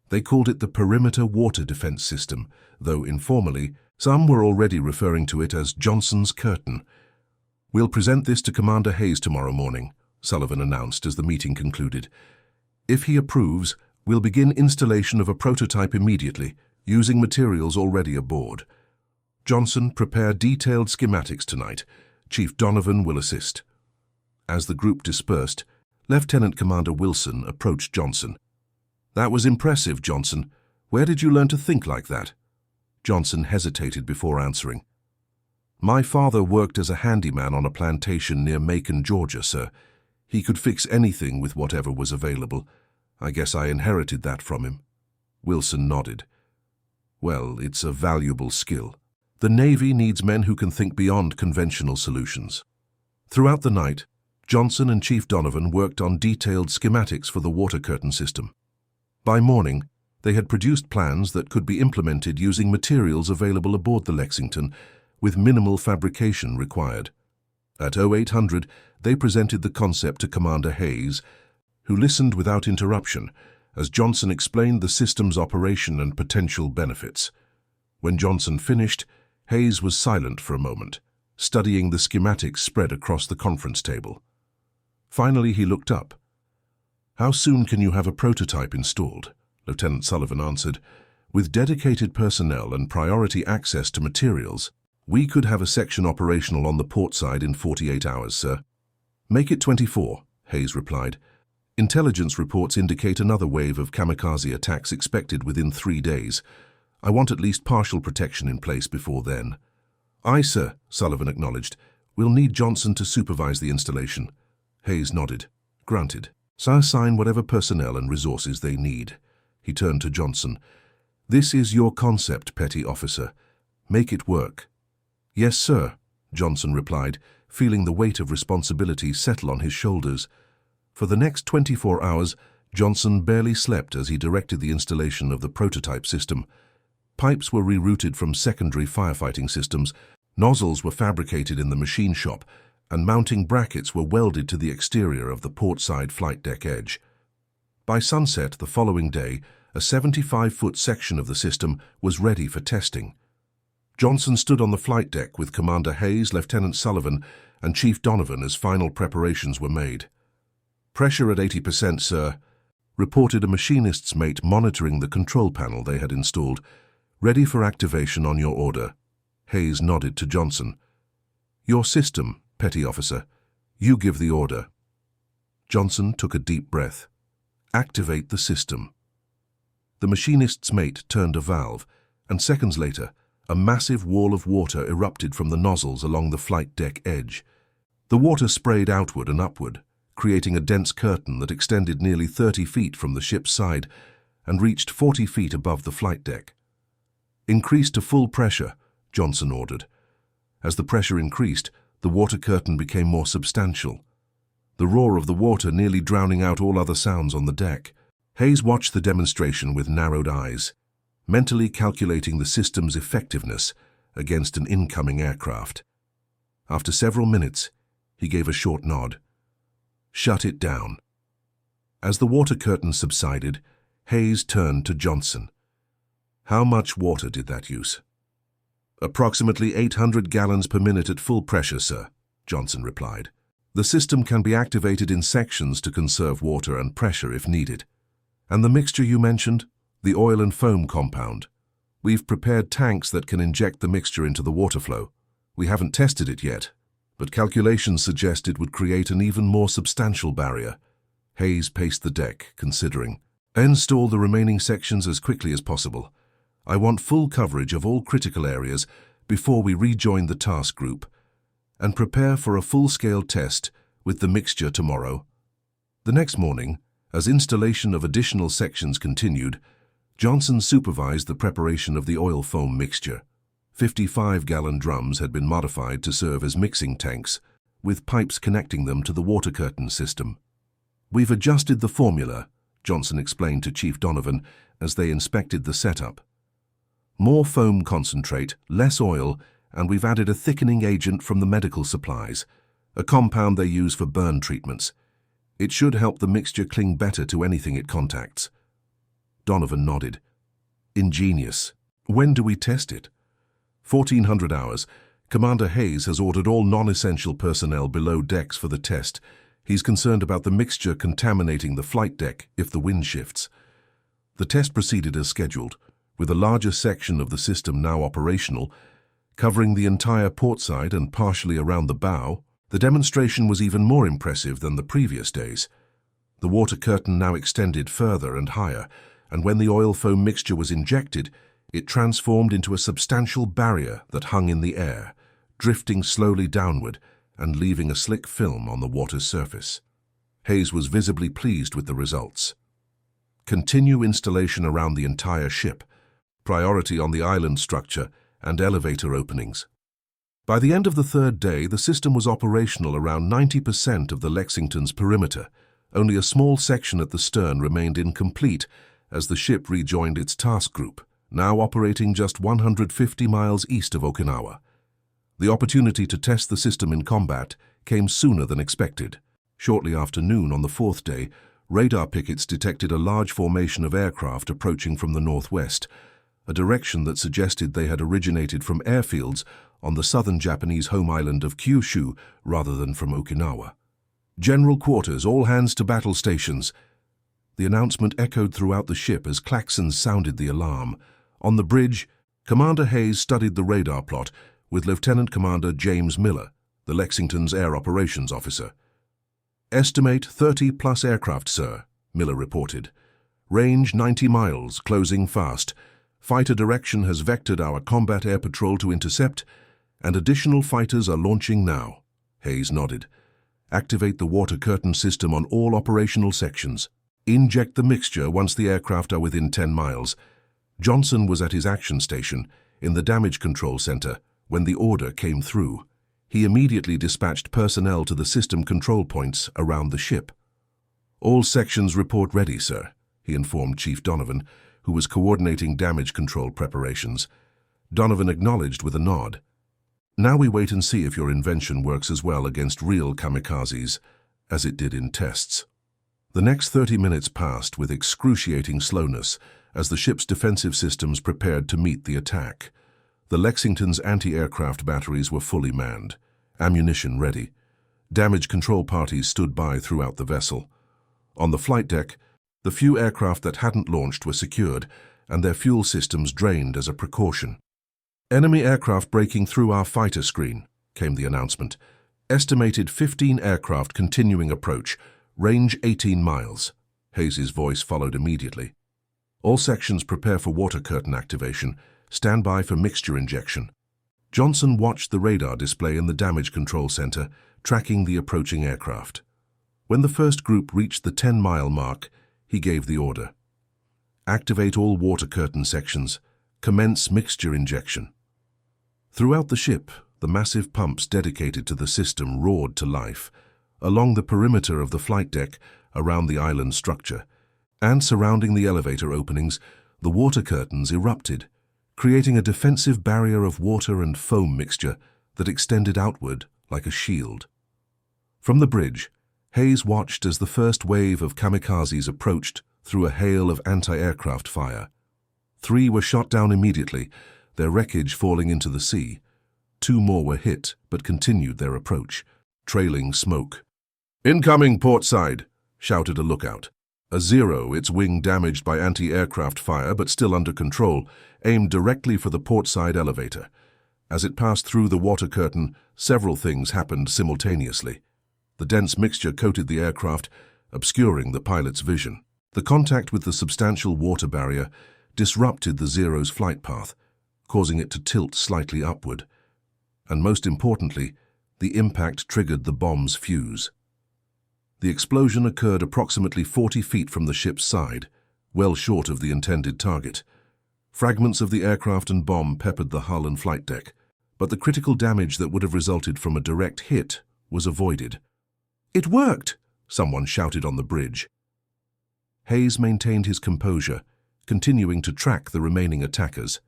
They called it the Perimeter Water Defense System, though informally, some were already referring to it as Johnson's Curtain. We'll present this to Commander Hayes tomorrow morning, Sullivan announced as the meeting concluded. If he approves, we'll begin installation of a prototype immediately, using materials already aboard. Johnson, prepare detailed schematics tonight. Chief Donovan will assist. As the group dispersed, Lieutenant Commander Wilson approached Johnson. That was impressive, Johnson. Where did you learn to think like that? Johnson hesitated before answering. My father worked as a handyman on a plantation near Macon, Georgia, sir. He could fix anything with whatever was available. I guess I inherited that from him. Wilson nodded. Well, it's a valuable skill. The Navy needs men who can think beyond conventional solutions. Throughout the night, Johnson and Chief Donovan worked on detailed schematics for the water curtain system. By morning, they had produced plans that could be implemented using materials available aboard the Lexington, with minimal fabrication required. At 0800, they presented the concept to Commander Hayes, who listened without interruption as Johnson explained the system's operation and potential benefits. When Johnson finished, Hayes was silent for a moment, studying the schematics spread across the conference table. Finally, he looked up. How soon can you have a prototype installed? Lieutenant Sullivan answered. With dedicated personnel and priority access to materials, we could have a section operational on the port side in 48 hours, sir. Make it 24, Hayes replied. Intelligence reports indicate another wave of kamikaze attacks expected within 3 days. I want at least partial protection in place before then. Aye, sir, Sullivan acknowledged. We'll need Johnson to supervise the installation. Hayes nodded. Granted. So assign whatever personnel and resources they need. He turned to Johnson. This is your concept, petty officer. Make it work. Yes, sir, Johnson replied, feeling the weight of responsibility settle on his shoulders. For the next 24 hours, Johnson barely slept as he directed the installation of the prototype system. Pipes were rerouted from secondary firefighting systems, nozzles were fabricated in the machine shop, and mounting brackets were welded to the exterior of the portside flight deck edge. By sunset the following day, a 75-foot section of the system was ready for testing. Johnson stood on the flight deck with Commander Hayes, Lieutenant Sullivan, and Chief Donovan as final preparations were made. "Pressure at 80%, sir," reported a machinist's mate monitoring the control panel they had installed. "Ready for activation on your order." Hayes nodded to Johnson. "Your system, Petty Officer. You give the order." Johnson took a deep breath. "Activate the system." The machinist's mate turned a valve, and seconds later, a massive wall of water erupted from the nozzles along the flight deck edge. The water sprayed outward and upward, creating a dense curtain that extended nearly 30 feet from the ship's side and reached 40 feet above the flight deck. "Increase to full pressure," Johnson ordered. As the pressure increased, the water curtain became more substantial, the roar of the water nearly drowning out all other sounds on the deck. Hayes watched the demonstration with narrowed eyes, mentally calculating the system's effectiveness against an incoming aircraft. After several minutes, he gave a short nod. "Shut it down." As the water curtain subsided, Hayes turned to Johnson. "How much water did that use?" "Approximately 800 gallons per minute at full pressure, sir," Johnson replied. "The system can be activated in sections to conserve water and pressure if needed." "And the mixture you mentioned? The oil and foam compound. We've prepared tanks that can inject the mixture into the water flow. We haven't tested it yet, but calculations suggest it would create an even more substantial barrier." Hayes paced the deck, considering. "Install the remaining sections as quickly as possible. I want full coverage of all critical areas before we rejoin the task group, and prepare for a full-scale test with the mixture tomorrow." The next morning, as installation of additional sections continued, Johnson supervised the preparation of the oil foam mixture. 55-gallon drums had been modified to serve as mixing tanks, with pipes connecting them to the water curtain system. "We've adjusted the formula," Johnson explained to Chief Donovan as they inspected the setup. "More foam concentrate, less oil, and we've added a thickening agent from the medical supplies, a compound they use for burn treatments. It should help the mixture cling better to anything it contacts." Donovan nodded. "Ingenious. When do we test it?" 1400 hours. Commander Hayes has ordered all non-essential personnel below decks for the test. He's concerned about the mixture contaminating the flight deck if the wind shifts. The test proceeded as scheduled, with a larger section of the system now operational, covering the entire portside and partially around the bow. The demonstration was even more impressive than the previous days. The water curtain now extended further and higher, and when the oil foam mixture was injected, it transformed into a substantial barrier that hung in the air, drifting slowly downward and leaving a slick film on the water's surface. Hayes was visibly pleased with the results. "Continue installation around the entire ship. Priority on the island structure and elevator openings." By the end of the third day, the system was operational around 90% of the Lexington's perimeter. Only a small section at the stern remained incomplete as the ship rejoined its task group, now operating just 150 miles east of Okinawa. The opportunity to test the system in combat came sooner than expected. Shortly after noon on the fourth day, radar pickets detected a large formation of aircraft approaching from the northwest, a direction that suggested they had originated from airfields on the southern Japanese home island of Kyushu rather than from Okinawa. "General quarters, all hands to battle stations." The announcement echoed throughout the ship as klaxons sounded the alarm. On the bridge, Commander Hayes studied the radar plot with Lieutenant Commander James Miller, the Lexington's Air Operations Officer. "Estimate 30-plus aircraft, sir," Miller reported. "Range 90 miles, closing fast. Fighter direction has vectored our combat air patrol to intercept, and additional fighters are launching now." Hayes nodded. "Activate the water curtain system on all operational sections. Inject the mixture once the aircraft are within 10 miles. Johnson was at his action station in the damage control center when the order came through. He immediately dispatched personnel to the system control points around the ship. All sections report ready, sir, he informed Chief Donovan, who was coordinating damage control preparations. Donovan acknowledged with a nod. Now we wait and see if your invention works as well against real kamikazes as it did in tests. The next 30 minutes passed with excruciating slowness as the ship's defensive systems prepared to meet the attack. The Lexington's anti-aircraft batteries were fully manned, ammunition ready. Damage control parties stood by throughout the vessel. On the flight deck, the few aircraft that hadn't launched were secured and their fuel systems drained as a precaution. "Enemy aircraft breaking through our fighter screen," came the announcement. "Estimated 15 aircraft continuing approach, range 18 miles. Hayes's voice followed immediately. "All sections prepare for water curtain activation. Stand by for mixture injection." Johnson watched the radar display in the damage control center, tracking the approaching aircraft. When the first group reached the 10-mile mark, he gave the order. "Activate all water curtain sections. Commence mixture injection." Throughout the ship, the massive pumps dedicated to the system roared to life, along the perimeter of the flight deck, around the island structure, and surrounding the elevator openings, the water curtains erupted, creating a defensive barrier of water and foam mixture that extended outward like a shield. From the bridge, Hayes watched as the first wave of kamikazes approached through a hail of anti-aircraft fire. 3 were shot down immediately, their wreckage falling into the sea. 2 more were hit but continued their approach, trailing smoke. "Incoming port side," shouted a lookout. A Zero, its wing damaged by anti-aircraft fire but still under control, aimed directly for the port side elevator. As it passed through the water curtain, several things happened simultaneously. The dense mixture coated the aircraft, obscuring the pilot's vision. The contact with the substantial water barrier disrupted the Zero's flight path, causing it to tilt slightly upward. And most importantly, the impact triggered the bomb's fuse. The explosion occurred approximately 40 feet from the ship's side, well short of the intended target. Fragments of the aircraft and bomb peppered the hull and flight deck, but the critical damage that would have resulted from a direct hit was avoided. "It worked!" someone shouted on the bridge. Hayes maintained his composure, continuing to track the remaining attackers.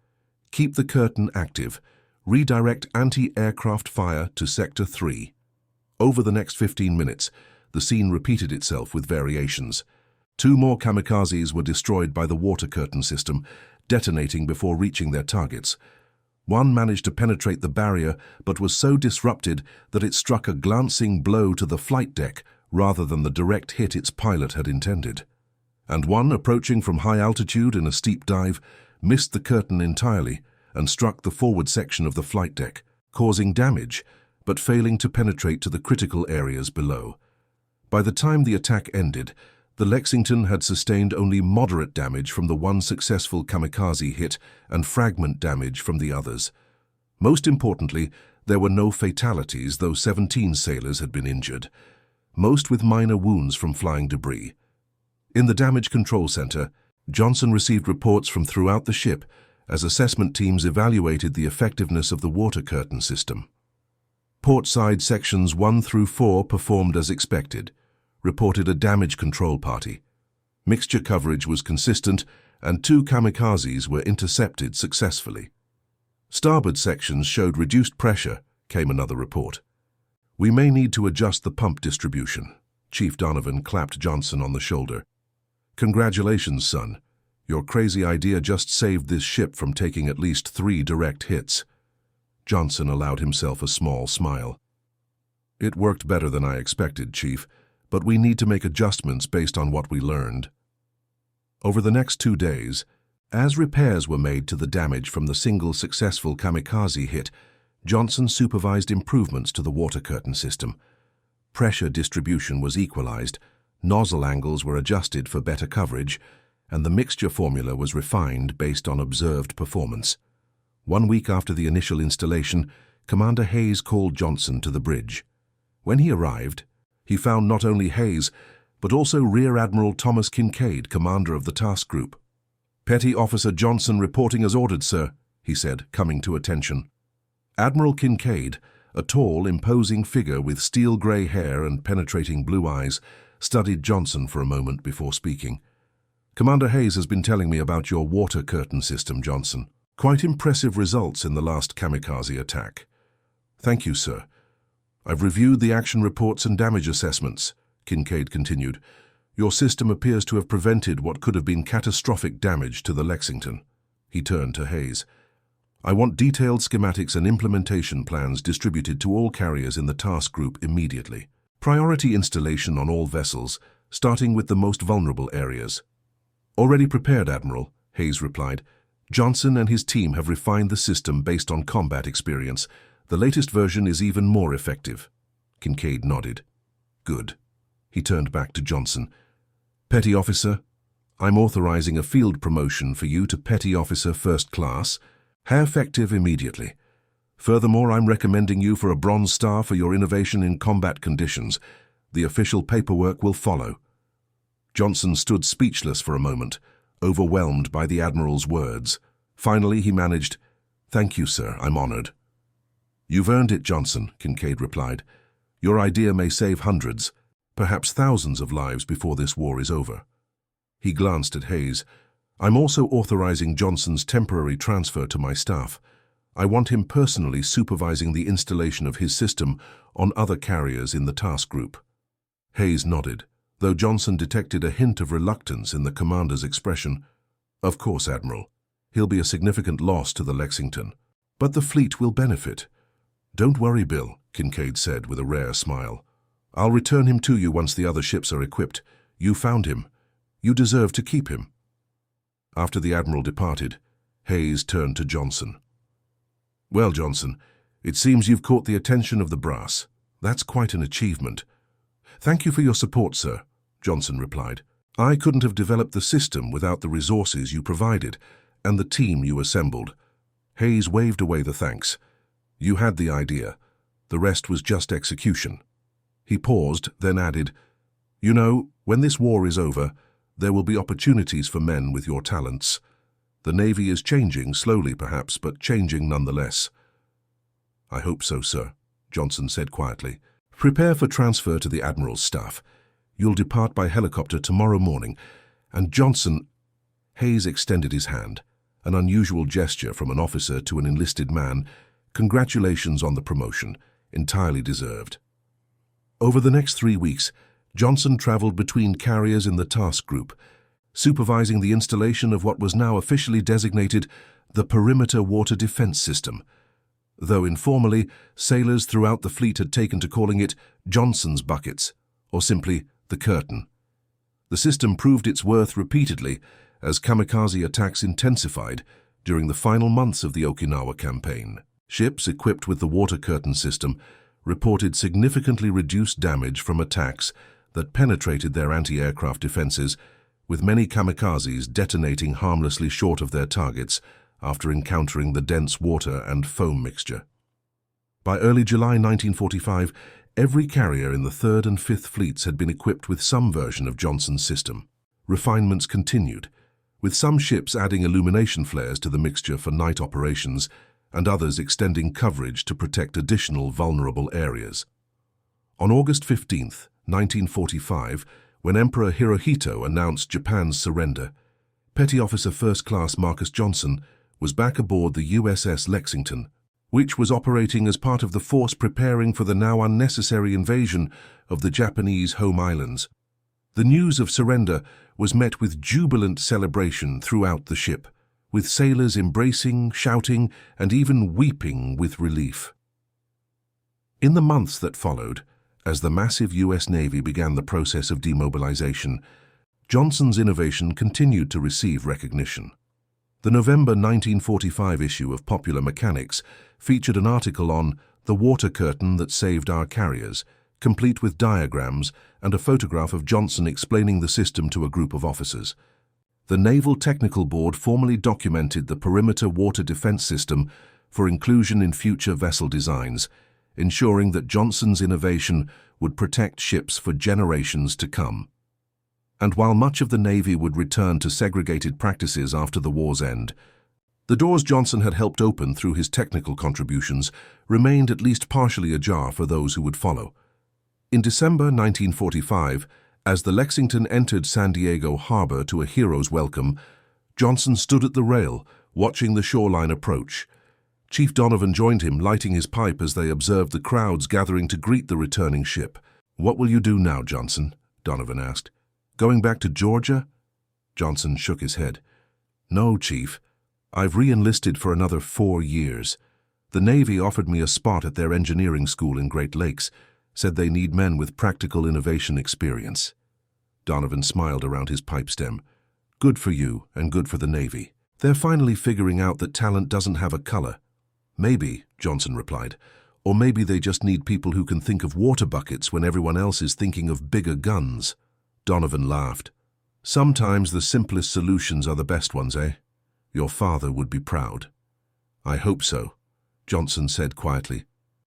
"Keep the curtain active. Redirect anti-aircraft fire to Sector 3. Over the next 15 minutes, the scene repeated itself with variations. 2 more kamikazes were destroyed by the water curtain system, detonating before reaching their targets. 1 managed to penetrate the barrier but was so disrupted that it struck a glancing blow to the flight deck rather than the direct hit its pilot had intended. And 1, approaching from high altitude in a steep dive, missed the curtain entirely and struck the forward section of the flight deck, causing damage but failing to penetrate to the critical areas below. By the time the attack ended, the Lexington had sustained only moderate damage from the 1 successful kamikaze hit and fragment damage from the others. Most importantly, there were no fatalities, though 17 sailors had been injured, most with minor wounds from flying debris. In the damage control center, Johnson received reports from throughout the ship as assessment teams evaluated the effectiveness of the water curtain system. Portside sections 1 through 4 performed as expected, reported a damage control party. Mixture coverage was consistent and 2 kamikazes were intercepted successfully. Starboard sections showed reduced pressure, came another report. "We may need to adjust the pump distribution." Chief Donovan clapped Johnson on the shoulder. "Congratulations, son. Your crazy idea just saved this ship from taking at least 3 direct hits." Johnson allowed himself a small smile. "It worked better than I expected, Chief, but we need to make adjustments based on what we learned." Over the next 2 days, as repairs were made to the damage from the single successful kamikaze hit, Johnson supervised improvements to the water curtain system. Pressure distribution was equalized, nozzle angles were adjusted for better coverage, and the mixture formula was refined based on observed performance. 1 week after the initial installation, Commander Hayes called Johnson to the bridge. When he arrived, he found not only Hayes, but also Rear Admiral Thomas Kincaid, commander of the task group. "Petty Officer Johnson reporting as ordered, sir," he said, coming to attention. Admiral Kincaid, a tall, imposing figure with steel-gray hair and penetrating blue eyes, studied Johnson for a moment before speaking. "Commander Hayes has been telling me about your water curtain system, Johnson. Quite impressive results in the last Kamikaze attack." "Thank you, sir. I've reviewed the action reports and damage assessments," Kincaid continued. "Your system appears to have prevented what could have been catastrophic damage to the Lexington." He turned to Hayes. "I want detailed schematics and implementation plans distributed to all carriers in the task group immediately. Priority installation on all vessels, starting with the most vulnerable areas." "Already prepared, Admiral," Hayes replied. "Johnson and his team have refined the system based on combat experience. The latest version is even more effective." Kincaid nodded. "Good." He turned back to Johnson. "Petty Officer, I'm authorizing a field promotion for you to Petty Officer First Class, effective immediately. Furthermore, I'm recommending you for a Bronze Star for your innovation in combat conditions. The official paperwork will follow." Johnson stood speechless for a moment, overwhelmed by the Admiral's words. Finally, he managed, "Thank you, sir. I'm honored." "You've earned it, Johnson," Kincaid replied. "Your idea may save hundreds, perhaps thousands of lives before this war is over." He glanced at Hayes. "I'm also authorizing Johnson's temporary transfer to my staff. I want him personally supervising the installation of his system on other carriers in the task group." Hayes nodded, though Johnson detected a hint of reluctance in the commander's expression. "Of course, Admiral. He'll be a significant loss to the Lexington, but the fleet will benefit." "Don't worry, Bill," Kincaid said with a rare smile. "I'll return him to you once the other ships are equipped. You found him. You deserve to keep him." After the Admiral departed, Hayes turned to Johnson. "Well, Johnson, it seems you've caught the attention of the brass. That's quite an achievement." "Thank you for your support, sir," Johnson replied. "I couldn't have developed the system without the resources you provided and the team you assembled." Hayes waved away the thanks. "You had the idea. The rest was just execution." He paused, then added, "You know, when this war is over, there will be opportunities for men with your talents. The Navy is changing, slowly perhaps, but changing nonetheless." "I hope so, sir," Johnson said quietly. "Prepare for transfer to the Admiral's staff. You'll depart by helicopter tomorrow morning, and Johnson—" Hayes extended his hand, an unusual gesture from an officer to an enlisted man. "Congratulations on the promotion, entirely deserved." Over the next 3 weeks, Johnson traveled between carriers in the task group, supervising the installation of what was now officially designated the Perimeter Water Defense System, though informally, sailors throughout the fleet had taken to calling it Johnson's Buckets, or simply the Curtain. The system proved its worth repeatedly as Kamikaze attacks intensified during the final months of the Okinawa campaign. Ships equipped with the water curtain system reported significantly reduced damage from attacks that penetrated their anti-aircraft defenses, with many kamikazes detonating harmlessly short of their targets after encountering the dense water and foam mixture. By early July 1945, every carrier in the 3rd and 5th Fleets had been equipped with some version of Johnson's system. Refinements continued, with some ships adding illumination flares to the mixture for night operations and others extending coverage to protect additional vulnerable areas. On August 15, 1945, when Emperor Hirohito announced Japan's surrender, Petty Officer First Class Marcus Johnson was back aboard the USS Lexington, which was operating as part of the force preparing for the now unnecessary invasion of the Japanese home islands. The news of surrender was met with jubilant celebration throughout the ship, with sailors embracing, shouting, and even weeping with relief. In the months that followed, as the massive U.S. Navy began the process of demobilization, Johnson's innovation continued to receive recognition. The November 1945 issue of Popular Mechanics featured an article on "The Water Curtain That Saved Our Carriers," complete with diagrams and a photograph of Johnson explaining the system to a group of officers. The Naval Technical Board formally documented the Perimeter Water Defense System for inclusion in future vessel designs, ensuring that Johnson's innovation would protect ships for generations to come. And while much of the Navy would return to segregated practices after the war's end, the doors Johnson had helped open through his technical contributions remained at least partially ajar for those who would follow. In December 1945, As the Lexington entered San Diego Harbor to a hero's welcome, Johnson stood at the rail, watching the shoreline approach. Chief Donovan joined him, lighting his pipe as they observed the crowds gathering to greet the returning ship. "What will you do now, Johnson?" Donovan asked. "Going back to Georgia?" Johnson shook his head. "No, Chief. I've re-enlisted for another 4 years. The Navy offered me a spot at their engineering school in Great Lakes, said they need men with practical innovation experience." Donovan smiled around his pipe stem. "Good for you, and good for the Navy. They're finally figuring out that talent doesn't have a color." "Maybe," Johnson replied. "Or maybe they just need people who can think of water buckets when everyone else is thinking of bigger guns." Donovan laughed. "Sometimes the simplest solutions are the best ones, eh? Your father would be proud." "I hope so," Johnson said quietly.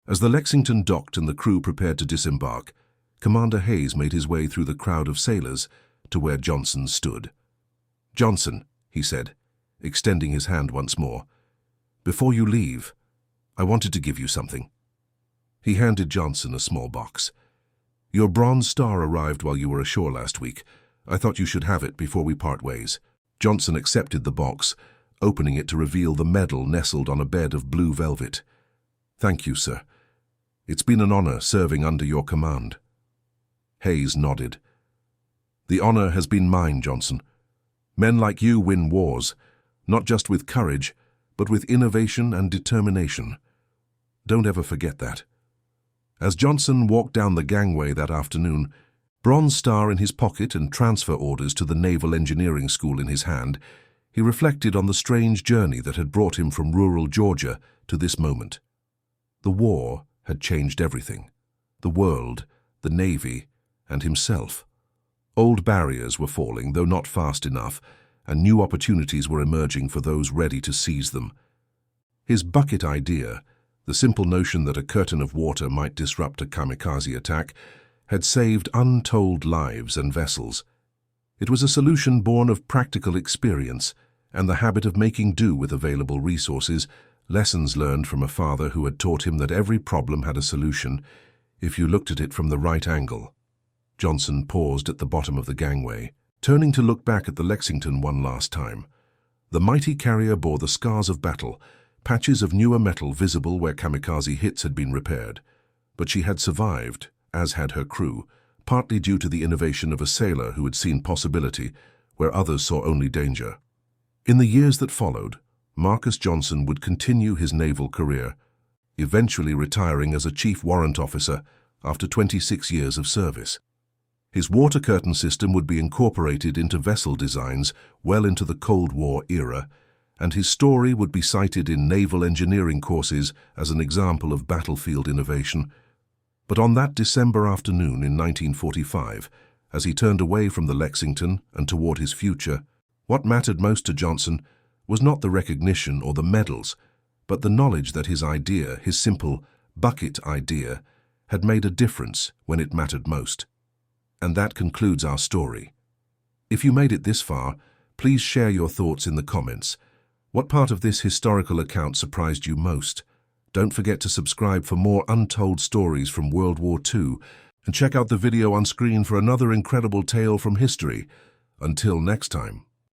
As the Lexington docked and the crew prepared to disembark, Commander Hayes made his way through the crowd of sailors to where Johnson stood. "Johnson," he said, extending his hand once more, "before you leave, I wanted to give you something." He handed Johnson a small box. "Your Bronze Star arrived while you were ashore last week. I thought you should have it before we part ways." Johnson accepted the box, opening it to reveal the medal nestled on a bed of blue velvet. "Thank you, sir. It's been an honor serving under your command." Hayes nodded. "The honor has been mine, Johnson. Men like you win wars, not just with courage, but with innovation and determination. Don't ever forget that." As Johnson walked down the gangway that afternoon, Bronze Star in his pocket and transfer orders to the Naval Engineering School in his hand, he reflected on the strange journey that had brought him from rural Georgia to this moment. The war had changed everything: the world, the Navy, and himself. Old barriers were falling, though not fast enough, and new opportunities were emerging for those ready to seize them. His bucket idea, the simple notion that a curtain of water might disrupt a kamikaze attack, had saved untold lives and vessels. It was a solution born of practical experience and the habit of making do with available resources, lessons learned from a father who had taught him that every problem had a solution if you looked at it from the right angle. Johnson paused at the bottom of the gangway, turning to look back at the Lexington one last time. The mighty carrier bore the scars of battle, patches of newer metal visible where kamikaze hits had been repaired. But she had survived, as had her crew, partly due to the innovation of a sailor who had seen possibility where others saw only danger. In the years that followed, Marcus Johnson would continue his naval career, eventually retiring as a chief warrant officer after 26 years of service. His water curtain system would be incorporated into vessel designs well into the Cold War era, and his story would be cited in naval engineering courses as an example of battlefield innovation. But on that December afternoon in 1945, as he turned away from the Lexington and toward his future, what mattered most to Johnson was not the recognition or the medals, but the knowledge that his idea, his simple bucket idea, had made a difference when it mattered most. And that concludes our story. If you made it this far, please share your thoughts in the comments. What part of this historical account surprised you most? Don't forget to subscribe for more untold stories from World War II, and check out the video on screen for another incredible tale from history. Until next time.